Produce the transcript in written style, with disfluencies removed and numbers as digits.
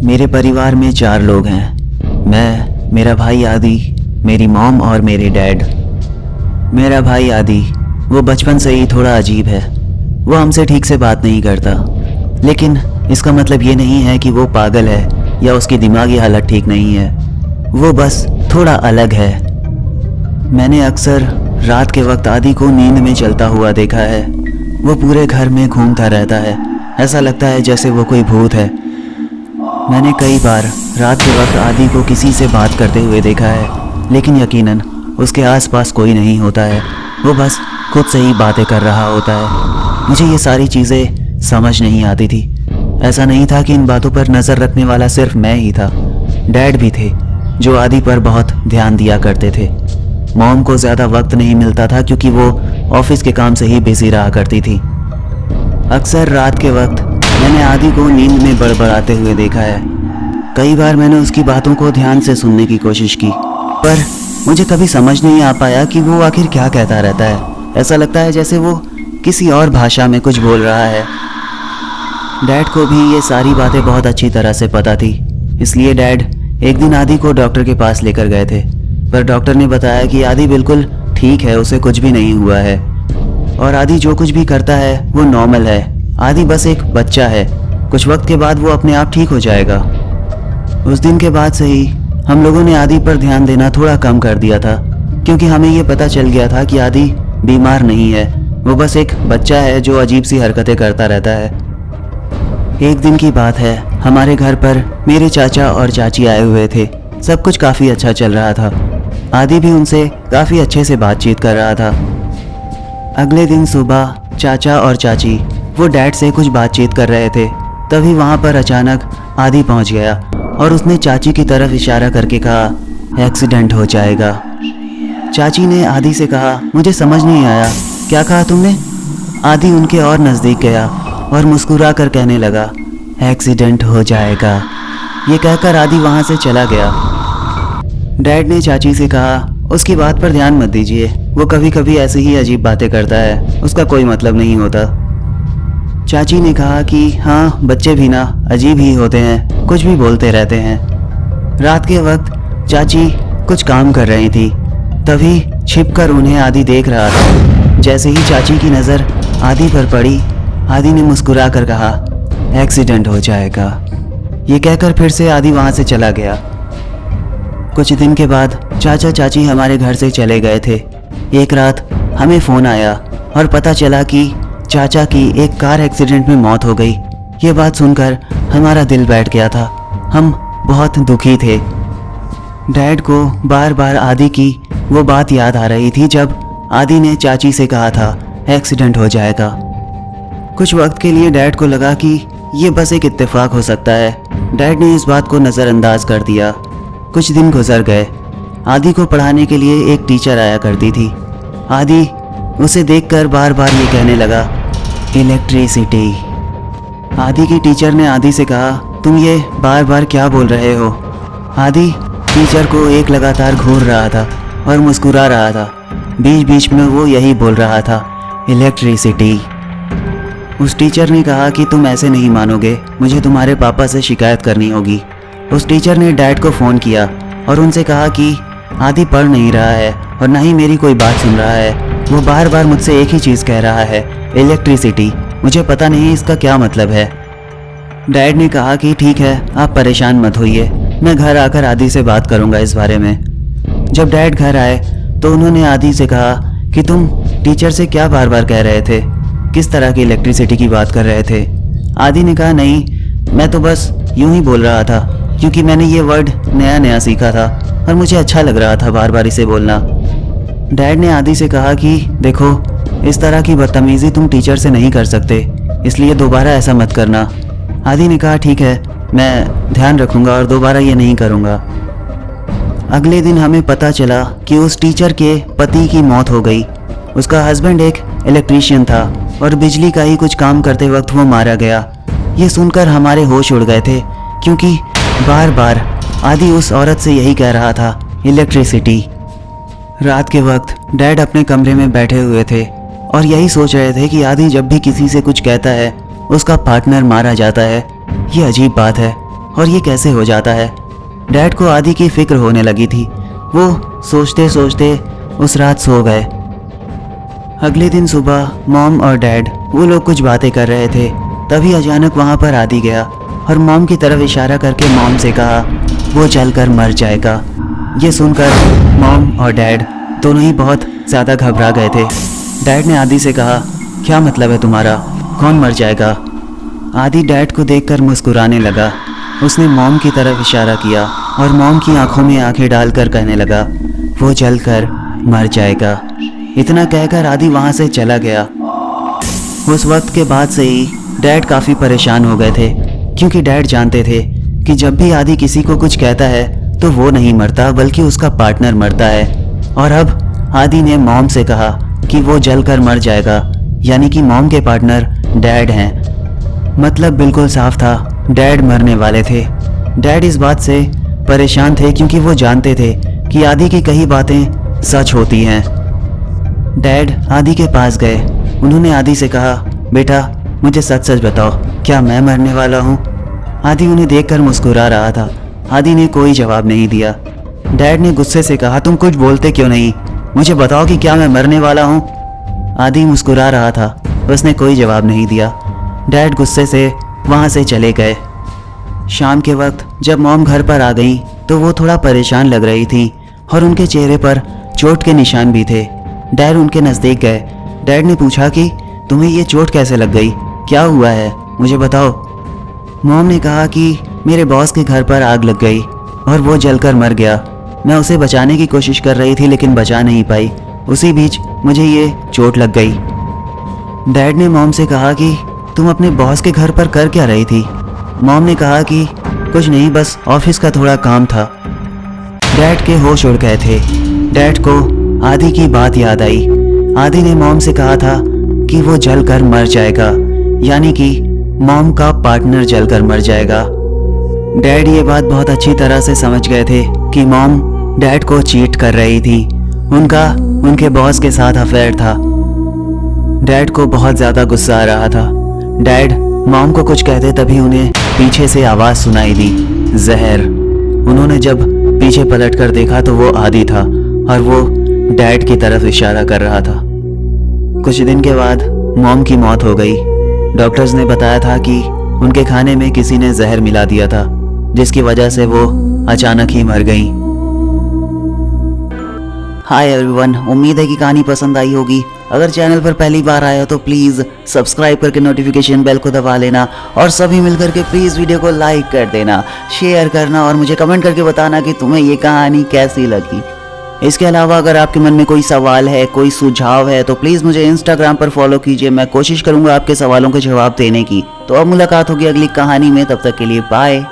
मेरे परिवार में 4 लोग हैं। मैं, मेरा भाई आदि, मेरी मॉम और मेरे डैड। मेरा भाई आदि, वो बचपन से ही थोड़ा अजीब है। वो हमसे ठीक से बात नहीं करता, लेकिन इसका मतलब ये नहीं है कि वो पागल है या उसकी दिमागी हालत ठीक नहीं है। वो बस थोड़ा अलग है। मैंने अक्सर रात के वक्त आदि को नींद में चलता हुआ देखा है। वो पूरे घर में घूमता रहता है। ऐसा लगता है जैसे वो कोई भूत है। मैंने कई बार रात के वक्त आदि को किसी से बात करते हुए देखा है, लेकिन यकीनन उसके आसपास कोई नहीं होता है। वो बस खुद से ही बातें कर रहा होता है। मुझे ये सारी चीज़ें समझ नहीं आती थी। ऐसा नहीं था कि इन बातों पर नज़र रखने वाला सिर्फ मैं ही था। डैड भी थे, जो आदि पर बहुत ध्यान दिया करते थे। मॉम को ज़्यादा वक्त नहीं मिलता था क्योंकि वो ऑफिस के काम से ही बिजी रहा करती थी। अक्सर रात के वक्त मैंने आदि को नींद में बड़बड़ाते हुए देखा है। कई बार मैंने उसकी बातों को ध्यान से सुनने की कोशिश की, पर मुझे कभी समझ नहीं आ पाया कि वो आखिर क्या कहता रहता है। ऐसा लगता है जैसे वो किसी और भाषा में कुछ बोल रहा है। डैड को भी ये सारी बातें बहुत अच्छी तरह से पता थी, इसलिए डैड एक दिन आदि को डॉक्टर के पास लेकर गए थे। पर डॉक्टर ने बताया कि आदि बिल्कुल ठीक है, उसे कुछ भी नहीं हुआ है और आदि जो कुछ भी करता है वो नॉर्मल है। आदि बस एक बच्चा है, कुछ वक्त के बाद वो अपने आप ठीक हो जाएगा। उस दिन के बाद से ही हम लोगों ने आदि पर ध्यान देना थोड़ा कम कर दिया था, क्योंकि हमें ये पता चल गया था कि आदि बीमार नहीं है। वो बस एक बच्चा है जो अजीब सी हरकतें करता रहता है। एक दिन की बात है, हमारे घर पर मेरे चाचा और चाची आए हुए थे। सब कुछ काफ़ी अच्छा चल रहा था। आदि भी उनसे काफ़ी अच्छे से बातचीत कर रहा था। अगले दिन सुबह चाचा और चाची वो डैड से कुछ बातचीत कर रहे थे। तभी वहाँ पर अचानक आदि पहुँच गया और उसने चाची की तरफ इशारा करके कहा, एक्सीडेंट हो जाएगा। चाची ने आदि से कहा, मुझे समझ नहीं आया, क्या कहा तुमने? आदि उनके और नज़दीक गया और मुस्कुरा कर कहने लगा, एक्सीडेंट हो जाएगा। ये कहकर आदि वहाँ से चला गया। डैड ने चाची से कहा, उसकी बात पर ध्यान मत दीजिए, वो कभी कभी ऐसी ही अजीब बातें करता है, उसका कोई मतलब नहीं होता। चाची ने कहा कि हाँ, बच्चे भी ना अजीब ही होते हैं, कुछ भी बोलते रहते हैं। रात के वक्त चाची कुछ काम कर रही थी, तभी छिपकर उन्हें आदि देख रहा था। जैसे ही चाची की नज़र आदि पर पड़ी, आदि ने मुस्कुरा कर कहा, एक्सीडेंट हो जाएगा। ये कहकर फिर से आदि वहाँ से चला गया। कुछ दिन के बाद चाचा चाची हमारे घर से चले गए थे। एक रात हमें फ़ोन आया और पता चला कि चाचा की एक कार एक्सीडेंट में मौत हो गई। ये बात सुनकर हमारा दिल बैठ गया था। हम बहुत दुखी थे। डैड को बार बार आदि की वो बात याद आ रही थी जब आदि ने चाची से कहा था, एक्सीडेंट हो जाएगा। कुछ वक्त के लिए डैड को लगा कि ये बस एक इत्तेफाक हो सकता है। डैड ने इस बात को नज़रअंदाज कर दिया। कुछ दिन गुजर गए। आदि को पढ़ाने के लिए एक टीचर आया करती थी। आदि उसे देखकर बार बार ये कहने लगा, इलेक्ट्रिसिटी। आदि की टीचर ने आदि से कहा, तुम ये बार बार क्या बोल रहे हो? आदि टीचर को एक लगातार घूर रहा था और मुस्कुरा रहा था। बीच बीच में वो यही बोल रहा था, इलेक्ट्रिसिटी। उस टीचर ने कहा कि तुम ऐसे नहीं मानोगे, मुझे तुम्हारे पापा से शिकायत करनी होगी। उस टीचर ने डैड को फ़ोन किया और उनसे कहा कि आदि पढ़ नहीं रहा है और ना ही मेरी कोई बात सुन रहा है। वो बार बार मुझसे एक ही चीज़ कह रहा है, इलेक्ट्रिसिटी। मुझे पता नहीं इसका क्या मतलब है। डैड ने कहा कि ठीक है, आप परेशान मत होइए, मैं घर आकर आदि से बात करूंगा इस बारे में। जब डैड घर आए तो उन्होंने आदि से कहा कि तुम टीचर से क्या बार बार कह रहे थे, किस तरह की इलेक्ट्रिसिटी की बात कर रहे थे? आदि ने कहा, नहीं, मैं तो बस यूं ही बोल रहा था, क्योंकि मैंने ये वर्ड नया नया सीखा था और मुझे अच्छा लग रहा था बार बार इसे बोलना। डैड ने आदि से कहा कि देखो, इस तरह की बदतमीज़ी तुम टीचर से नहीं कर सकते, इसलिए दोबारा ऐसा मत करना। आदि ने कहा, ठीक है, मैं ध्यान रखूँगा और दोबारा ये नहीं करूँगा। अगले दिन हमें पता चला कि उस टीचर के पति की मौत हो गई। उसका हस्बैंड एक इलेक्ट्रीशियन था और बिजली का ही कुछ काम करते वक्त वो मारा गया। ये सुनकर हमारे होश उड़ गए थे, क्योंकि बार बार आदि उस औरत से यही कह रहा था, इलेक्ट्रिसिटी। रात के वक्त डैड अपने कमरे में बैठे हुए थे और यही सोच रहे थे कि आदि जब भी किसी से कुछ कहता है उसका पार्टनर मारा जाता है। ये अजीब बात है। और ये कैसे हो जाता है। डैड को आदि की फिक्र होने लगी थी। वो सोचते सोचते उस रात सो गए। अगले दिन सुबह मॉम और डैड वो लोग कुछ बातें कर रहे थे, तभी अचानक वहाँ पर आदि गया और मॉम की तरफ इशारा करके मॉम से कहा वो जलकर मर जाएगा। ये सुनकर मॉम और डैड दोनों ही बहुत ज़्यादा घबरा गए थे। डैड ने आदि से कहा क्या मतलब है तुम्हारा, कौन मर जाएगा। आदि डैड को देखकर मुस्कुराने लगा। उसने मॉम की तरफ इशारा किया और मॉम की आंखों में आंखें डालकर कहने लगा वो जलकर मर जाएगा। इतना कहकर आदि वहाँ से चला गया। उस वक्त के बाद से ही डैड काफ़ी परेशान हो गए थे, क्योंकि डैड जानते थे कि जब भी आदि किसी को कुछ कहता है तो वो नहीं मरता बल्कि उसका पार्टनर मरता है। और अब आदि ने मॉम से कहा कि वो जलकर मर जाएगा, यानी कि मॉम के पार्टनर डैड हैं। मतलब बिल्कुल साफ था, डैड मरने वाले थे। डैड इस बात से परेशान थे क्योंकि वो जानते थे कि आदि की कई बातें सच होती हैं। डैड आदि के पास गए। उन्होंने आदि से कहा बेटा मुझे सच सच बताओ, क्या मैं मरने वाला हूँ। आदि उन्हें देखकर मुस्कुरा रहा था। आदि ने कोई जवाब नहीं दिया। डैड ने गुस्से से कहा तुम कुछ बोलते क्यों नहीं, मुझे बताओ कि क्या मैं मरने वाला हूँ। आदि मुस्कुरा रहा था, उसने कोई जवाब नहीं दिया। डैड गुस्से से वहाँ से चले गए। शाम के वक्त जब मॉम घर पर आ गई तो वो थोड़ा परेशान लग रही थी और उनके चेहरे पर चोट के निशान भी थे। डैड उनके नज़दीक गए। डैड ने पूछा कि तुम्हें ये चोट कैसे लग गई, क्या हुआ है, मुझे बताओ। मॉम ने कहा कि मेरे बॉस के घर पर आग लग गई और वो जलकर मर गया। मैं उसे बचाने की कोशिश कर रही थी लेकिन बचा नहीं पाई। उसी बीच मुझे ये चोट लग गई। डैड ने मॉम से कहा कि तुम अपने बॉस के घर पर कर क्या रही थी। मॉम ने कहा कि कुछ नहीं, बस ऑफिस का थोड़ा काम था। डैड के होश उड़ गए थे। डैड को आदि की बात याद आई। आदि ने मॉम से कहा था कि वो जलकर मर जाएगा, यानी कि मॉम का पार्टनर जलकर मर जाएगा। डैड ये बात बहुत अच्छी तरह से समझ गए थे कि मॉम डैड को चीट कर रही थी। उनका उनके बॉस के साथ अफेयर था। डैड को बहुत ज़्यादा गुस्सा आ रहा था। डैड मॉम को कुछ कहते तभी उन्हें पीछे से आवाज़ सुनाई दी, जहर। उन्होंने जब पीछे पलटकर देखा तो वो आदि था और वो डैड की तरफ इशारा कर रहा था। कुछ दिन के बाद मॉम की मौत हो गई। डॉक्टर्स ने बताया था कि उनके खाने में किसी ने जहर मिला दिया था, जिसकी वजह से वो अचानक ही मर गई। हाय एवरीवन, उम्मीद है कि कहानी पसंद आई होगी। अगर चैनल पर पहली बार आए हो तो प्लीज़ सब्सक्राइब करके नोटिफिकेशन बेल को दबा लेना और सभी मिलकर के प्लीज़ वीडियो को लाइक कर देना, शेयर करना और मुझे कमेंट करके बताना कि तुम्हें ये कहानी कैसी लगी। इसके अलावा अगर आपके मन में कोई सवाल है, कोई सुझाव है तो प्लीज़ मुझे इंस्टाग्राम पर फॉलो कीजिए। मैं कोशिश करूँगा आपके सवालों के जवाब देने की। तो अब मुलाकात होगी अगली कहानी में, तब तक के लिए बाय।